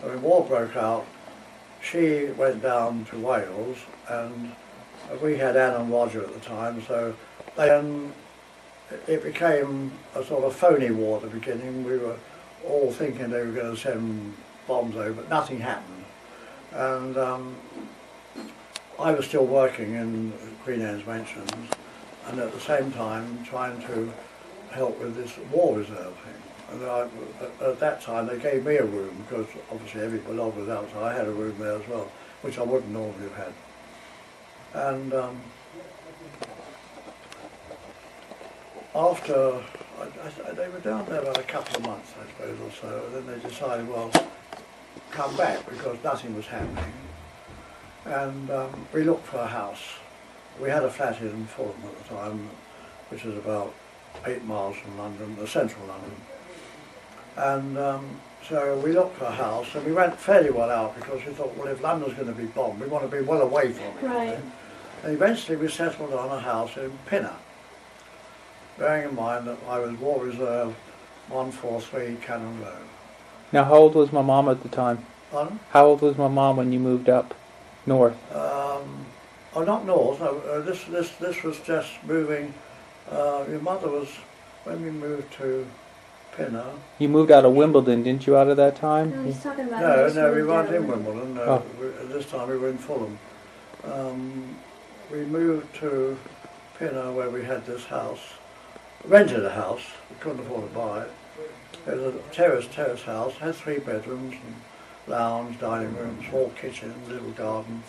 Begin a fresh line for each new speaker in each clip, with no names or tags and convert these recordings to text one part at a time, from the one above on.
when the war broke out, she went down to Wales, and we had Anne and Roger at the time, so then it became a sort of phony war at the beginning. We were all thinking they were going to send bombs over, but nothing happened. And I was still working in Queen Anne's Mansions, and at the same time trying to help with this war reserve thing. And at that time they gave me a room, because obviously everybody was out, so I had a room there as well, which I wouldn't normally have had. And after, they were down there about a couple of months, I suppose, or so, and then they decided, well, come back, because nothing was happening. And we looked for a house. We had a flat in Fulham at the time, which was about 8 miles from London, central London. And so we looked for a house, and we went fairly well out, because we thought, well, if London's going to be bombed, we want to be well away from it.
Right.
And eventually we settled on a house in Pinner, bearing in mind that I was War Reserve 143 Cannon Lowe.
Now, how old was my mom at the time?
Pardon?
How old was my mom when you moved up north?
Oh, not north. No, this was just moving. Your mother was, when we moved to Pinner.
You moved out of Wimbledon, didn't you, out of that time?
No, he's talking about
No, we weren't in Wimbledon. No, this time we were in Fulham. We moved to Pinner, where we had this house. Rented a house. We couldn't afford to buy it. It was a terrace house. Had 3 bedrooms and lounge, dining room, small kitchen, little garden.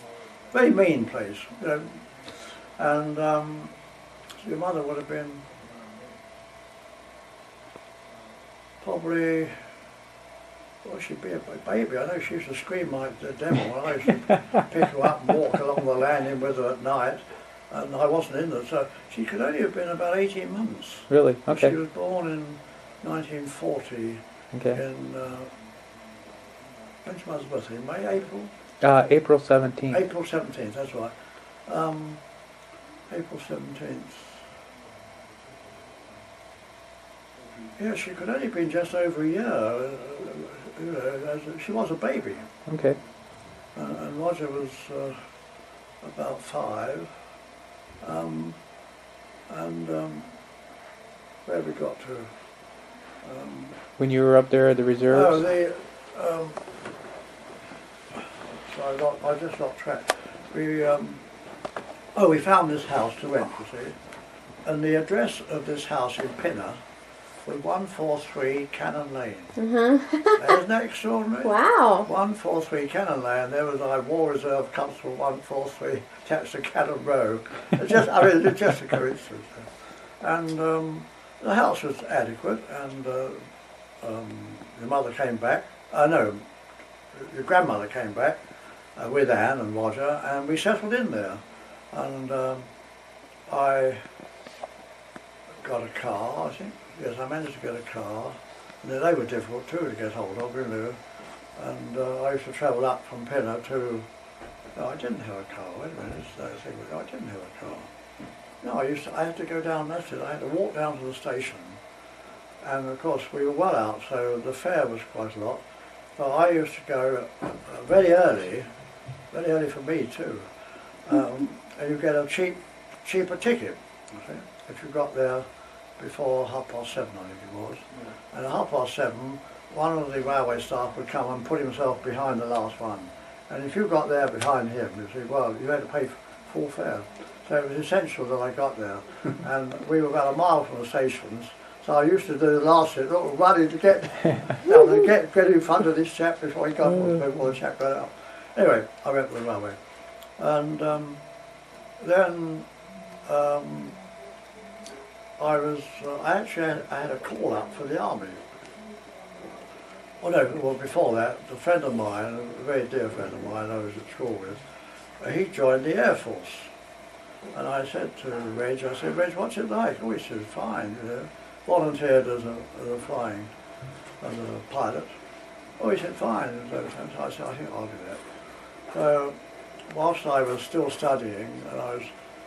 Very mean place, you know. And so your mother would have been probably, well, she'd be a baby. I know she used to scream like the devil. I used to pick her up and walk along the landing with her at night, and I wasn't in there, so she could only have been about 18 months.
Really? Okay.
She was born in 1940
Okay.
in, when's your mother's birthday? May, April?
April 17th.
April 17th, that's right. April 17th. Yeah, she could only have been just over a year. You know, she was a baby.
Okay.
And Roger was about 5. Where we got to?
When you were up there at the reserves?
Oh, so I just lost track. We found this house to rent, you see. And the address of this house in Pinner was 143 Cannon Lane. Isn't that extraordinary?
Wow.
143 Cannon Lane. There was our War Reserve Constable 143 attached to Cannon Row. It's just a coincidence. And the house was adequate, and your mother came back. No, your grandmother came back with Anne and Roger, and we settled in there. And I got a car, I think. Yes, I managed to get a car. And they were difficult too to get hold of, you know. And I used to travel up from Pinner to... No, I didn't have a car. Wait a minute. I didn't have a car. No, I had to go down, that's it. I had to walk down to the station. And of course we were well out, so the fare was quite a lot. So I used to go very early for me too. And you get a cheaper ticket, you see, if you got there before 7:30, I think it was. And at 7:30, one of the railway staff would come and put himself behind the last one. And if you got there behind him, you see, well, you had to pay full fare. So it was essential that I got there. And we were about a mile from the stations, so I used to do the last bit, running to get down and get in front of this chap before he got before the chap got out. Anyway, I went to the railway. And then I had a call up for the army. Well, before that, a friend of mine, a very dear friend of mine I was at school with, he joined the Air Force. And I said to Reg, Reg, what's it like? Oh, he said, fine, you know. Volunteered as a pilot. Oh, he said, fine. So I said, I think I'll do that. So, whilst I was still studying, and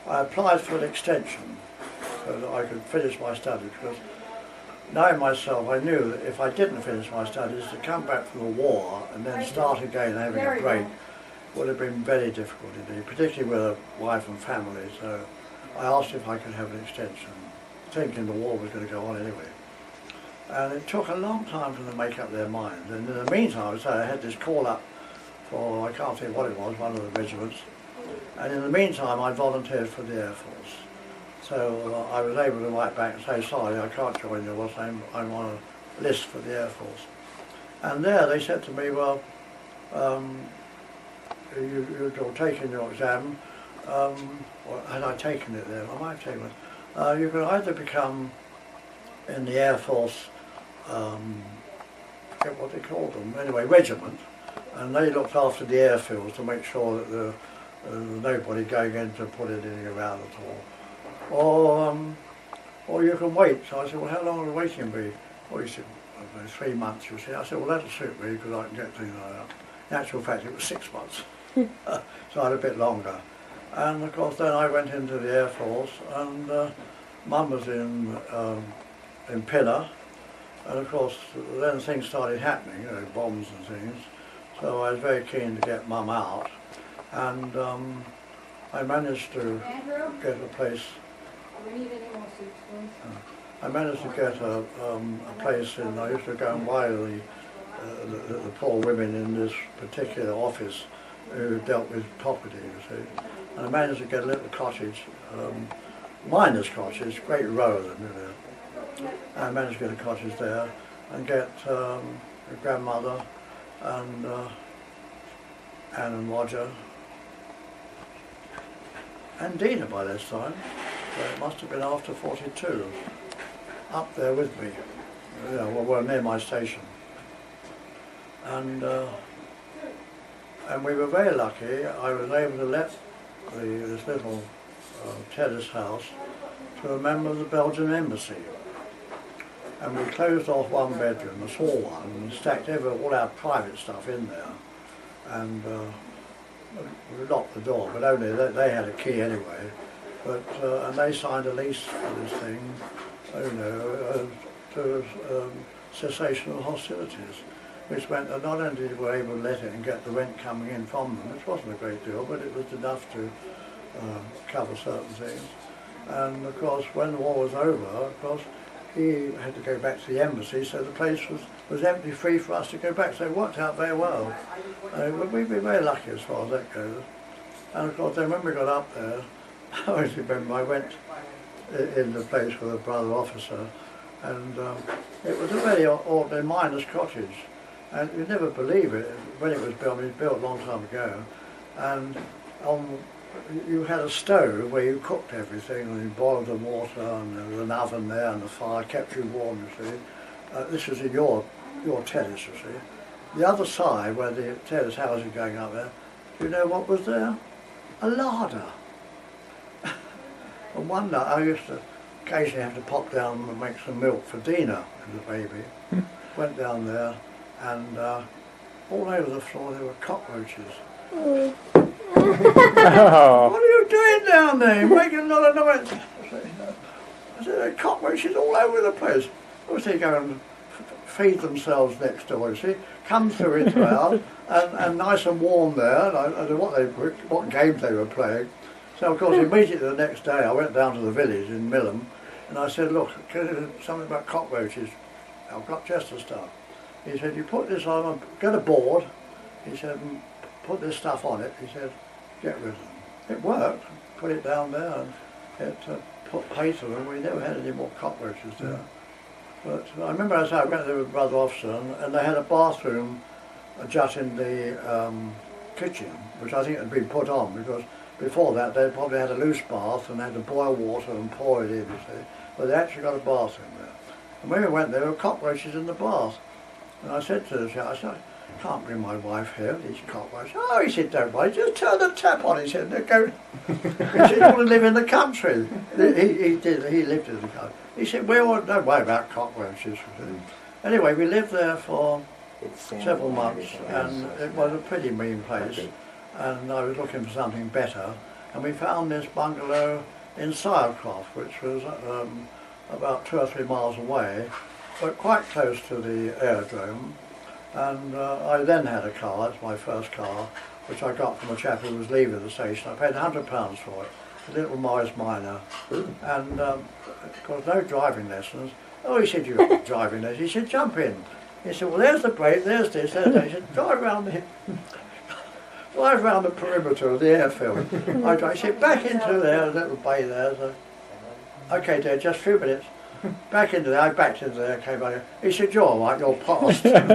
I applied for an extension so that I could finish my studies, because knowing myself, I knew that if I didn't finish my studies, to come back from the war and then start again having a break would have been very difficult indeed, particularly with a wife and family. So I asked if I could have an extension, thinking the war was going to go on anyway. And it took a long time for them to make up their minds. And in the meantime, so I had this call up for, I can't think what it was, one of the regiments. And in the meantime, I volunteered for the Air Force. So I was able to write back and say, sorry, I can't join you, I'm on a list for the Air Force. And there they said to me, well, you're taking your exam, or had I taken it then? I might have taken it. You can either become in the Air Force, forget what they called them, anyway, regiment, and they looked after the airfields to make sure that there was nobody going in to put anything around at all. Or you can wait. So I said, well, how long will the waiting be? Well, he said, 3 months, you see. I said, well, that'll suit me because I can get things like that. In actual fact, it was 6 months. So I had a bit longer. And of course, then I went into the Air Force, and Mum was in Pinner, and of course, then things started happening, you know, bombs and things. So I was very keen to get Mum out, and I managed to get a place. I managed to get a place in. I used to go and buy the poor women in this particular office who dealt with property, you see. And I managed to get a little cottage, miners' cottage, great row of them, you know. I managed to get a cottage there and get a grandmother and Anne and Roger and Dina by this time. So it must have been after 42, up there with me, you know, well, near my station. And we were very lucky. I was able to let this little terrace house to a member of the Belgian embassy. And we closed off one bedroom, a small one, and stacked all our private stuff in there. And we locked the door, but only they had a key anyway. But and they signed a lease for this thing, you know, to cessation of hostilities, which meant that not only were we able to let it and get the rent coming in from them, which wasn't a great deal, but it was enough to cover certain things. And of course, when the war was over, of course, he had to go back to the embassy, so the place was empty, free for us to go back. So it worked out very well. We've been very lucky as far as that goes. And of course, then when we got up there, I always remember I went in the place with a brother officer, and it was a very ordinary miner's cottage. And you'd never believe it, when it was built, it was built a long time ago, and you had a stove where you cooked everything, and you boiled the water, and there was an oven there, and the fire kept you warm, you see. This was in your terrace, you see. The other side, where the terrace house is going up there, do you know what was there? A larder. And one night I used to occasionally have to pop down and make some milk for Dina, who was a baby. Went down there, and all over the floor there were cockroaches.
Oh.
What are you doing down there? You're making a lot of noise. I said, there are cockroaches all over the place. Obviously they go and feed themselves next door, you see. Come through into ours, and nice and warm there. And I don't know what games they were playing. So of course immediately the next day I went down to the village in Millham, and I said, look, something about cockroaches. I've got just the stuff. He said, you put this on, get a board. He said, put this stuff on it. He said, get rid of them. It worked. Put it down there, and it put pay to them. We never had any more cockroaches there. But I remember I went there with a brother officer, and they had a bathroom just in the kitchen, which I think had been put on, because before that they probably had a loose bath and had to boil water and pour it in, you see. But they actually got a bathroom there. And when we went there were cockroaches in the bath. And I said to the chap, I said, I can't bring my wife here, these cockroaches. Oh, he said, don't worry, just turn the tap on. He said, no, go. He said, you want to live in the country. He lived in the country. He said, well, don't worry about cockroaches. Anyway, we lived there for several months, and it was a pretty mean place. And I was looking for something better, and we found this bungalow in Sirecroft, which was about 2 or 3 miles away, but quite close to the aerodrome. And I then had a car, that's my first car, which I got from a chap who was leaving the station. I paid £100 for it, a little Morris Minor. And of course, no driving lessons. Oh, he said, you got driving lessons. He said, jump in. He said, well, there's the brake, there's this, there's that. He said, drive around the perimeter of the airfield. I said, back into there, a little bay there. So, okay, Dad, just a few minutes. Back into there, I backed into there, came back. He said, you're all right, you're past. And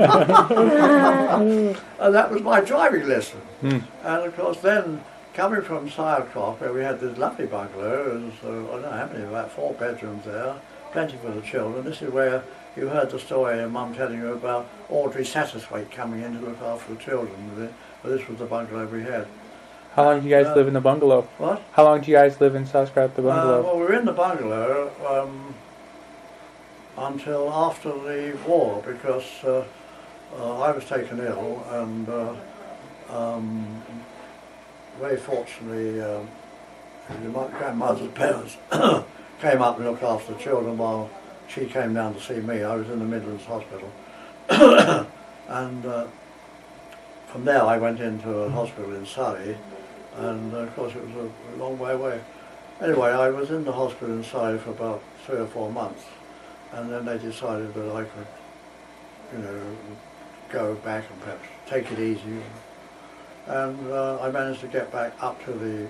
that was my driving lesson. And of course then, coming from Sirecroft, where we had this lovely bungalow, I don't know how many, about 4 bedrooms there, plenty for the children. This is where you heard the story your mum telling you about Audrey Satterthwaite coming in to look after the children. But this was the bungalow we had.
How long did you guys live in the bungalow?
What?
How long did you guys live in Sirecroft, the bungalow?
Well, we were in the bungalow until after the war, because I was taken ill, and very fortunately my grandmother's parents came up and looked after the children while she came down to see me. I was in the Midlands Hospital. And from there I went into a hospital in Surrey, and of course it was a long way away. Anyway, I was in the hospital in Surrey for about 3 or 4 months. And then they decided that I could, go back and perhaps take it easy. And I managed to get back up to the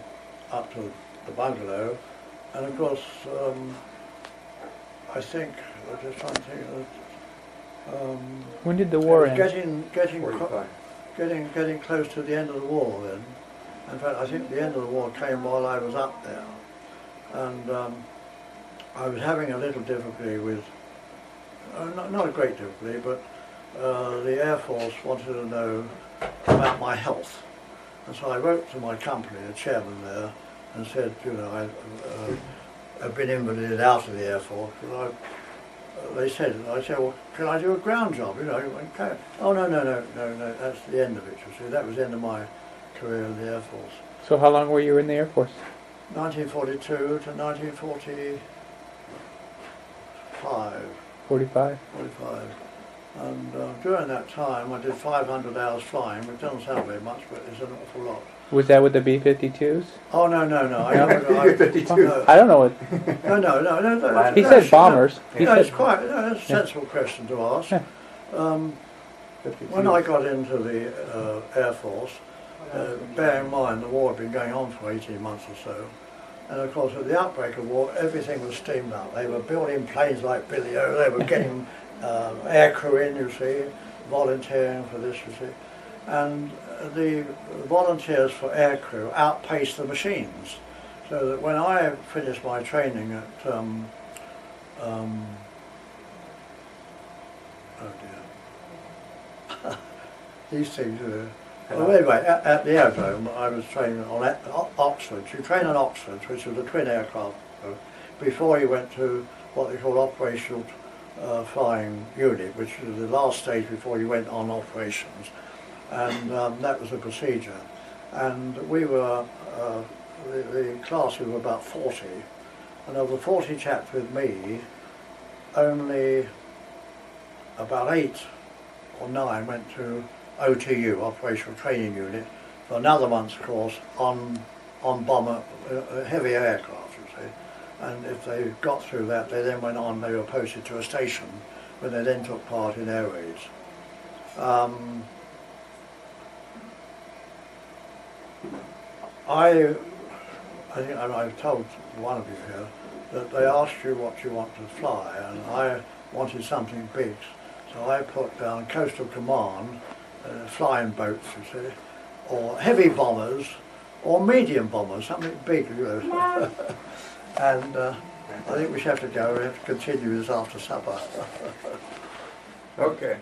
bungalow. And of course, I think I'm just trying to think.
When did the war end?
Getting close to the end of the war then. In fact, I think the end of the war came while I was up there, and I was having a little difficulty with. Not a great difficulty, but the Air Force wanted to know about my health. And so I wrote to my company, the chairman there, and said, I've been invalided out of the Air Force. I said, well, can I do a ground job? Oh, no, that's the end of it, you see. That was the end of my career in the Air Force.
So how long were you in the Air Force?
1942 to 1945.
45?
45. And during that time I did 500 hours flying, which doesn't sound very much, but it's an awful lot.
Was that with the B-52s?
Oh, no.
B-52. I don't know what...
No.
He said bombers.
It's quite a sensible question to ask. When I got into the Air Force, bear in mind the war had been going on for 18 months or so. And of course, at the outbreak of war, everything was steamed up. They were building planes like Billy O. They were getting air crew in, you see, volunteering for this, you see. And the volunteers for air crew outpaced the machines. So that when I finished my training at, these things well, anyway, at the aerodrome, I was training on Oxford. You train on Oxford, which was a twin aircraft, before you went to what they call operational flying unit, which was the last stage before you went on operations. And that was the procedure. And we were, the class we were about 40, and of the 40 chaps with me, only about 8 or 9 went to OTU, Operational Training Unit, for another month's course on bomber, heavy aircraft, you see. And if they got through that, they then went on, they were posted to a station, where they then took part in air raids. I think, and I've told one of you here, that they asked you what you want to fly, and I wanted something big. So I put down Coastal Command, flying boats, you see, or heavy bombers, or medium bombers, something big, you know. And I think we should have to go. We have to continue this after supper.
Okay.